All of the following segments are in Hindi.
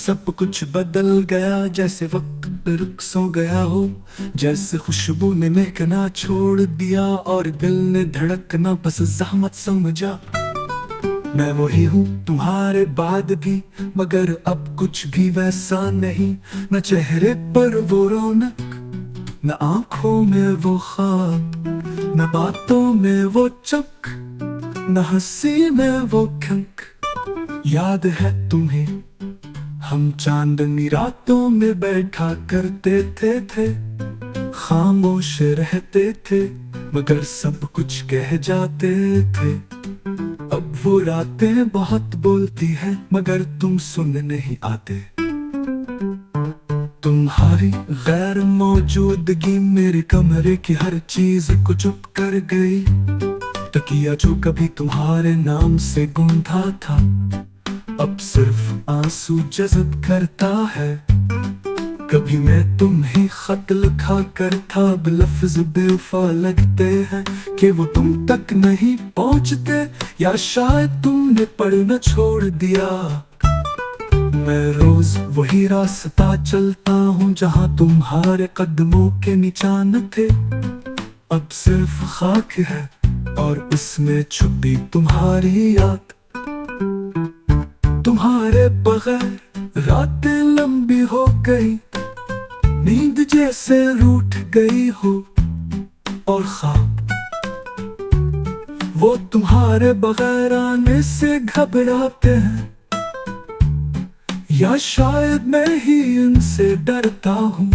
सब कुछ बदल गया, जैसे वक्त रुक सो गया हो, जैसे खुशबू ने महकना छोड़ दिया और दिल ने धड़कना बस ज़हमत समझा। मैं वही हूँ तुम्हारे बाद भी, मगर अब कुछ भी वैसा नहीं। न चेहरे पर वो रौनक, न आंखों में वो ख्वाब, न बातों में वो चमक, न हंसी में वो खंक। याद है तुम्हें हम चांदनी रातों में बैठा करते थे, खामोश रहते थे मगर सब कुछ कह जाते थे। अब वो रातें बहुत बोलती हैं मगर तुम सुन नहीं आते। तुम्हारी गैर मौजूदगी मेरे कमरे की हर चीज को चुप कर गई। तकिया जो कभी तुम्हारे नाम से गूंथा था, अब सिर्फ आंसू जज़ब करता है। कभी मैं तुम्हें खत लिखा करता, अब लफ्ज बेवफा लगते हैं कि वो तुम तक नहीं पहुंचते, या शायद तुमने पढ़ना छोड़ दिया। मैं रोज वही रास्ता चलता हूँ जहाँ तुम्हारे कदमों के निशान थे। अब सिर्फ खाक है और उसमें छुपी तुम्हारी याद। तुम्हारे बगैर रातें लंबी हो गई, नींद जैसे रूठ गई हो, और ख्वाब वो तुम्हारे बगैर आने से घबराते हैं, या शायद मैं ही इनसे डरता हूँ।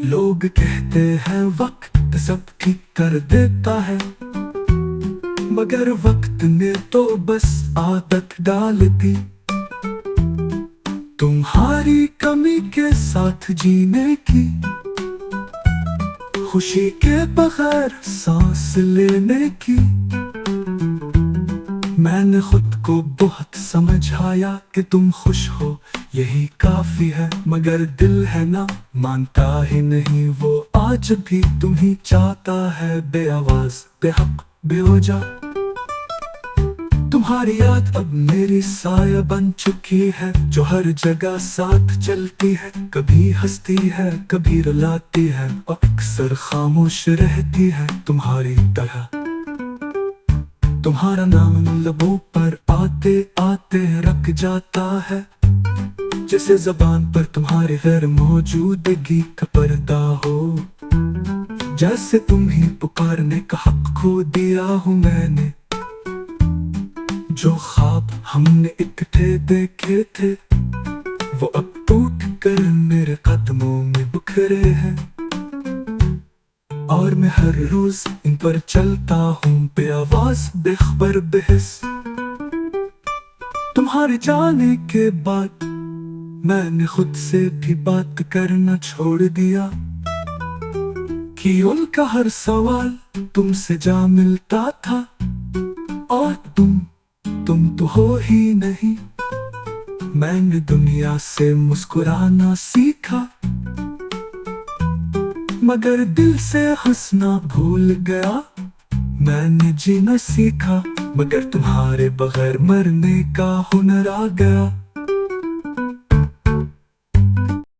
लोग कहते हैं वक्त सब ठीक कर देता है, मगर वक्त ने तो बस आदत डाल दी। तुम्हारी कमी के साथ जीने की, खुशी के बगैर सांस लेने की। मैंने खुद को बहुत समझाया कि तुम खुश हो यही काफी है, मगर दिल है ना मानता ही नहीं। वो आज भी तुम ही चाहता है, बेआवाज बेहक बेवजह। तुम्हारी याद अब मेरी साया बन चुकी है, जो हर जगह साथ चलती है। कभी हंसती है कभी रुलाती है, और अक्सर खामोश रहती है तुम्हारी तरह। तुम्हारा नाम लबों पर आते आते रख जाता है, जैसे जबान पर तुम्हारी गैर मौजूदगी का पर्दा हो। जैसे तुम ही पुकारने का हक खो दिया हूँ मैंने। जो ख्वाब हमने इकट्ठे देखे थे, वो अब टूट कर मेरे कदमों में बिखरे हैं। और मैं हर रोज इन पर चलता हूँ बेआवाज बेखबर बेहिस। तुम्हारे जाने के बाद मैंने खुद से भी बात करना छोड़ दिया, कि उनका हर सवाल तुमसे जा मिलता था। और तुम तो हो ही नहीं। मैंने दुनिया से मुस्कुराना सीखा, मगर दिल से हंसना भूल गया। मैंने जीना सीखा, मगर तुम्हारे बगैर मरने का हुनर आ गया।